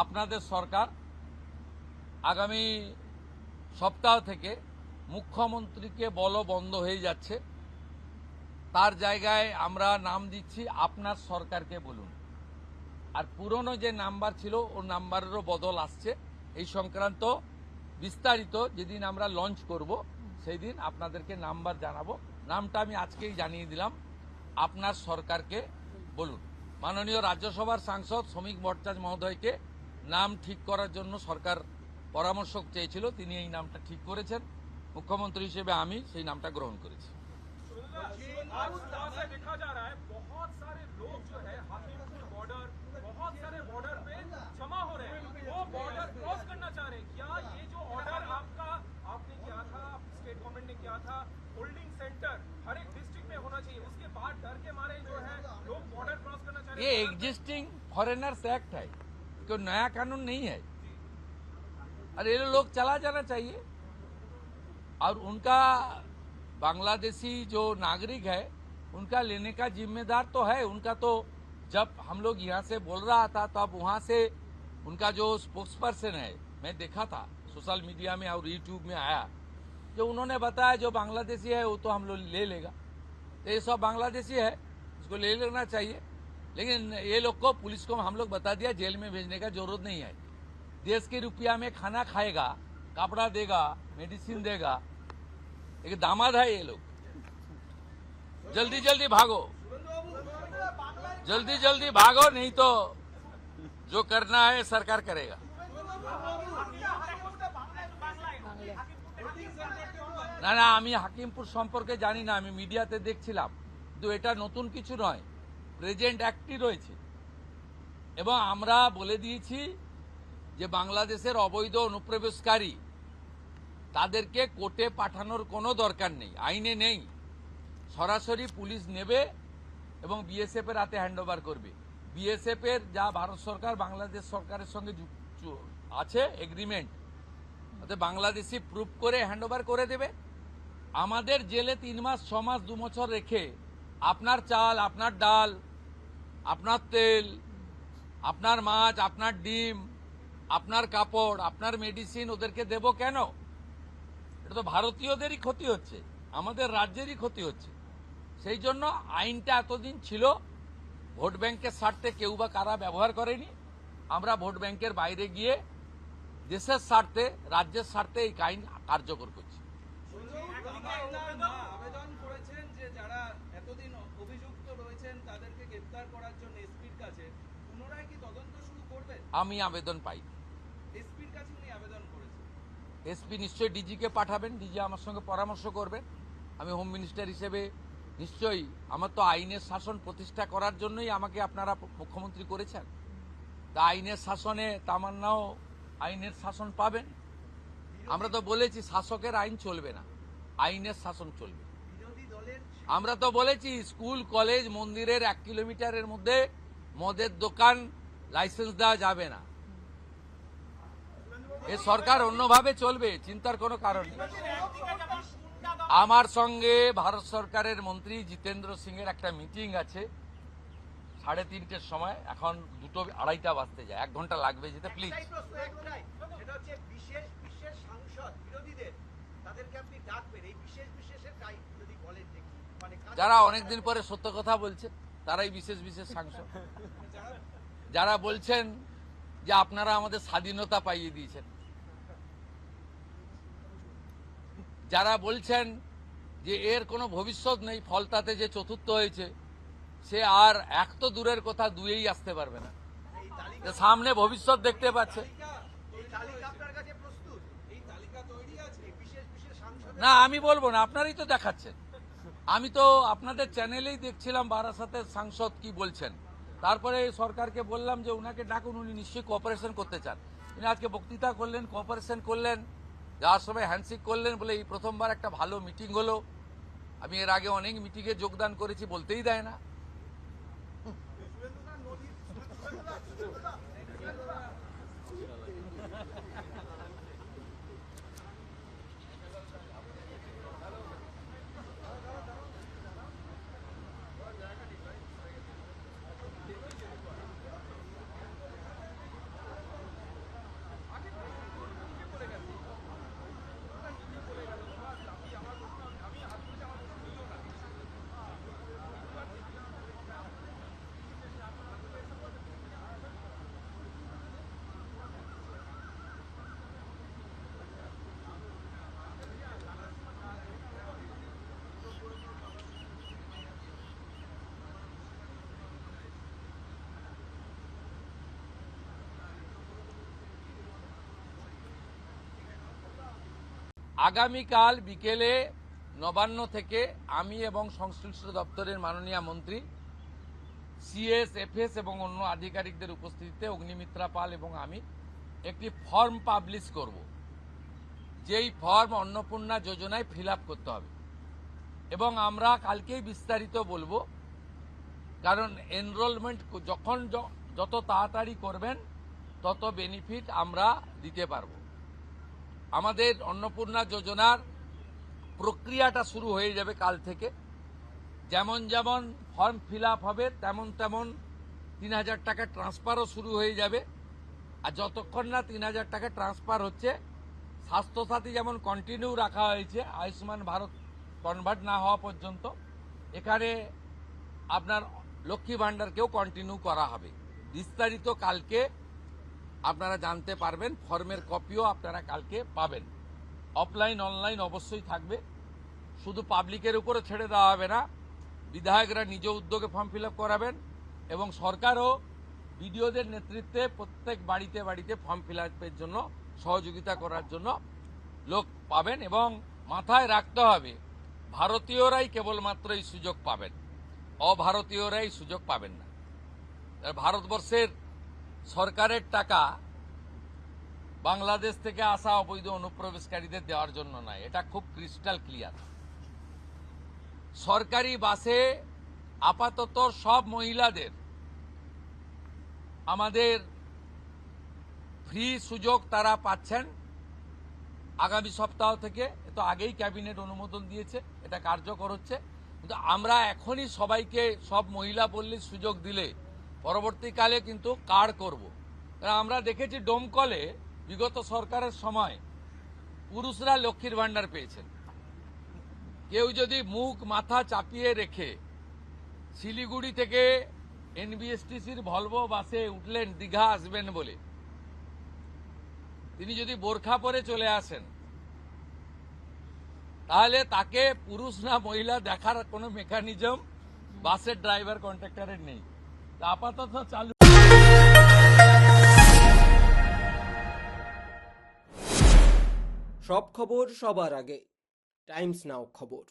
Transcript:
আপনাদের সরকার আগামী সপ্তাহ থেকে মুখ্যমন্ত্রীকে বলো বন্ধ হয়ে যাচ্ছে, তার জায়গায় আমরা নাম দিচ্ছি আপনার সরকারকে বলুন। আর পুরনো যে নাম্বার ছিল ওর নাম্বারেরও বদল আসছে। এই সংক্রান্ত বিস্তারিত যেদিন আমরা লঞ্চ করব সেই দিন আপনাদেরকে নাম্বার জানাবো। নামটা আমি আজকেই জানিয়ে দিলাম, আপনার সরকারকে বলুন। মাননীয় রাজ্যসভার সাংসদ শ্রমিক ভট্টাচার্য মহোদয়কে নাম ঠিক করার জন্য সরকার পরামর্শ চেয়েছিল, তিনি এই নামটা ঠিক করেছেন। মুখ্যমন্ত্রী হিসেবে আমি সেই নামটা গ্রহণ করেছি। देखा जा रहा है बहुत सारे लोग जो है हाथीपुर बॉर्डर, बहुत सारे बॉर्डर पे जमा हो रहे हैं, वो बॉर्डर क्रॉस करना चाह रहे हैं। क्या ये जो ऑर्डर आपने किया था, स्टेट गवर्नमेंट ने किया था, होल्डिंग सेंटर हर एक डिस्ट्रिक्ट में होना चाहिए, उसके बाद डर के मारे जो है लोग बॉर्डर क्रॉस करना चाह रहे हैं। ये एग्जिस्टिंग फॉरेनर्स एक्ट है, कोई नया कानून नहीं है। और ये लोग चला जाना चाहिए। और उनका बांग्लादेशी जो नागरिक है उनका लेने का जिम्मेदार तो है उनका। तो जब हम लोग यहाँ से बोल रहा था तब वहाँ से उनका जो स्पोक्स पर्सन है, मैं देखा था सोशल मीडिया में और यूट्यूब में आया, जो उन्होंने बताया जो बांग्लादेशी है वो तो हम लोग ले लेगा। तो ये सब बांग्लादेशी है, उसको ले लेना चाहिए। लेकिन ये लोग को, पुलिस को हम लोग बता दिया, जेल में भेजने का जरूरत नहीं है। देश के रुपया में खाना खाएगा, कपड़ा देगा, मेडिसिन देगा। एक दामाद है ये लोग। जल्दी जल्दी भागो, जल्दी जल्दी भागो, नहीं तो जो करना है सरकार करेगा। না না, আমি হাকিমপুর সম্পর্কে জানি না, আমি মিডিয়াতে দেখছিলাম, কিন্তু এটা নতুন কিছু নয়, প্রেজেন্ট অ্যাক্টই রয়েছে। এবং আমরা বলে দিয়েছি যে বাংলাদেশের অবৈধ অনুপ্রবেশকারী তাদেরকে কোর্টে পাঠানোর কোনো দরকার নেই, আইনে নেই। সরাসরি পুলিশ নেবে এবং বিএসএফ এর হাতে হ্যান্ডওভার করবে। বিএসএফ এর যা ভারত সরকার বাংলাদেশ সরকারের সঙ্গে আছে এগ্রিমেন্ট, তাতে বাংলাদেশি প্রুফ করে হ্যান্ডওভার করে দেবে। আমাদের জেলে 3 মাস 6 মাস 2 বছর রেখে আপনার চাল, আপনার ডাল, আপনার তেল, আপনার মাছ, আপনার ডিম, আপনার কাপড়, আপনার মেডিসিন ওদেরকে দেব কেন? এটা তো ভারতীয়দেরই ক্ষতি হচ্ছে, আমাদের রাজ্যেরই ক্ষতি হচ্ছে। সেই জন্য আইনটা এতদিন ছিল ভোট ব্যাংকের স্বার্থে কেউ বা কারা ব্যবহার করেনি। আমরা ভোট ব্যাংকের বাইরে গিয়ে দেশের স্বার্থে, রাজ্যের স্বার্থে এই আইন কার্যকর করছি। আবেদন করেছেন যে যারা এতদিন অভিযুক্ত রয়েছেন তাদেরকে গ্রেফতার করার জন্য এসপির কাছে, পুনরায় কি তদন্ত শুরু করবেন? আমি আবেদন পাই, এসপির কাছে উনি আবেদন করেছেন। এসপি নিশ্চয়ই ডিজিকে পাঠাবেন, ডিজি আমার সঙ্গে পরামর্শ করবেন। আমি হোম মিনিস্টার হিসেবে নিশ্চয়ই, আমার তো আইনের শাসন প্রতিষ্ঠা করার জন্যই আমাকে আপনারা মুখ্যমন্ত্রী করেছেন। তা আইনের শাসনে তামান্নাও আইনের শাসন পাবেন। আমরা তো বলেছি শাসকের আইন চলবে না, আইনের শাসন চলবে। আমরা তো বলেছি স্কুল, কলেজ, মন্দিরের 1 কিলোমিটারের মধ্যে মদের দোকান লাইসেন্স দেওয়া যাবে না। এ সরকার অন্যভাবে চলবে, চিন্তার কোনো কারণ নেই। আমার সঙ্গে ভারত সরকারের মন্ত্রী জিতেন্দ্র সিং এর একটা মিটিং আছে 3:30টার সময়, এখন 2:30 বাজতে যায়, 1 ঘন্টা লাগবে যেতে। প্লিজ যারা অনেকদিন পরে সত্য কথা বলছে তারাই বিশেষ বিশেষ সাংসদ। যারা বলছেন যে আপনারা আমাদের স্বাধীনতা পাইয়ে দিয়েছেন, যারা বলছেন যে এর কোনো ভবিষ্যৎ নেই, ফলতাতে যে চতুর্থ হয়েছে সে আর 1 তো দূরের কথা 2-এই আসতে পারবে না, সামনে ভবিষ্যৎ দেখতে পাচ্ছে না। আমি বলবো না, আপনারাই তো দেখাচ্ছেন। আমি তো আপনাদের চ্যানেলেই দেখছিলাম বারাসাতের সাংসদ কি বলছেন। তারপরে সরকারকে বললাম যে উনাকে ডাকুন, উনি নিশ্চয়ই কোঅপারেশন করতে চান। উনি আজকে বক্তৃতা করলেন, কোঅপারেশন করলেন, যাওয়ার সময় হ্যান্ডশেক করলেন, বলে এই প্রথমবার একটা ভালো মিটিং হলো। আমি এর আগে অনেক মিটিংয়ে যোগদান করেছি, বলতেই দেয় না। আগামীকাল বিকেলে নবান্ন থেকে আমি এবং সংশ্লিষ্ট দপ্তরের মাননীয় মন্ত্রী সিএস এফএস এবং অন্য আধিকারিকদের উপস্থিতিতে অগ্নিমিত্রা পাল এবং আমি একটি ফর্ম পাবলিশ করব, যেই ফর্ম অন্নপূর্ণা যোজনায় ফিল আপ করতে হবে এবং আমরা কালকেই বিস্তারিত বলবো, কারণ এনরোলমেন্ট যখন যত তাড়াতাড়ি করবেন তত বেনিফিট আমরা দিতে পারবো। আমাদের অন্নপূর্ণা যোজনার প্রক্রিয়াটা শুরু হয়ে যাবে কাল থেকে। যেমন যেমন ফর্ম ফিল আপ হবে তেমন তেমন ৩,০০০ টাকা ট্রান্সফারও শুরু হয়ে যাবে। আর যতক্ষণ না ৩,০০০ টাকা ট্রান্সফার হচ্ছে, স্বাস্থ্যসাথী যেমন কন্টিনিউ রাখা হয়েছে আয়ুষ্মান ভারত কনভার্ট না হওয়া পর্যন্ত, এখানে আপনার লক্ষ্মী ভাণ্ডারকেও কন্টিনিউ করা হবে। বিস্তারিত কালকে আপনারা জানতে পারবেন, ফর্মের কপিও আপনারা কালকে পাবেন। অফলাইন অনলাইন অবশ্যই থাকবে, শুধু পাবলিকের উপরে ছেড়ে দেওয়া হবে না, বিধায়করা নিজ উদ্যোগে ফর্ম ফিল আপ করাবেন এবং সরকারও বিডিওদের নেতৃত্বে প্রত্যেক বাড়িতে বাড়িতে ফর্ম ফিল আপের জন্য সহযোগিতা করার জন্য লোক পাবেন। এবং মাথায় রাখতে হবে, ভারতীয়রাই কেবলমাত্র এই সুযোগ পাবেন, অভারতীয়রাই সুযোগ পাবেন না। ভারতবর্ষের সরকারের টাকা বাংলাদেশ থেকে আসা অবৈধ অনুপ্রবেশকারীদের দেওয়ার জন্য নয়, এটা খুব ক্রিস্টাল ক্লিয়ার। সরকারি বাসে আপাতত সব মহিলাদের আমাদের ফ্রি সুযোগ তারা পাচ্ছেন আগামী সপ্তাহ থেকে। তো আগেই ক্যাবিনেট অনুমোদন দিয়েছে, এটা কার্যকর হচ্ছে। কিন্তু আমরা এখনই সবাইকে, সব মহিলা বললে সুযোগ দিলে পরবর্তীকালে কিন্তু কার্ড করব। আমরা দেখেছি ডোমকলে বিগত সরকারের সময় পুরুষরা লক্ষ্মীর ভাণ্ডার পেয়েছেন। কেউ যদি মুখ মাথা চাপিয়ে রেখে শিলিগুড়ি থেকে এনবিএসটিসির ভলভো বাসে উঠলেন দীঘা আসবেন বলে, তিনি যদি বোরখা পরে চলে আসেন, তাহলে তাকে পুরুষ না মহিলা দেখার কোনো মেকানিজম বাসের ড্রাইভার কন্ট্রাক্টরের নেই। তা আপাতত চালু। সব খবর সবার আগে, টাইমস নাও খবর।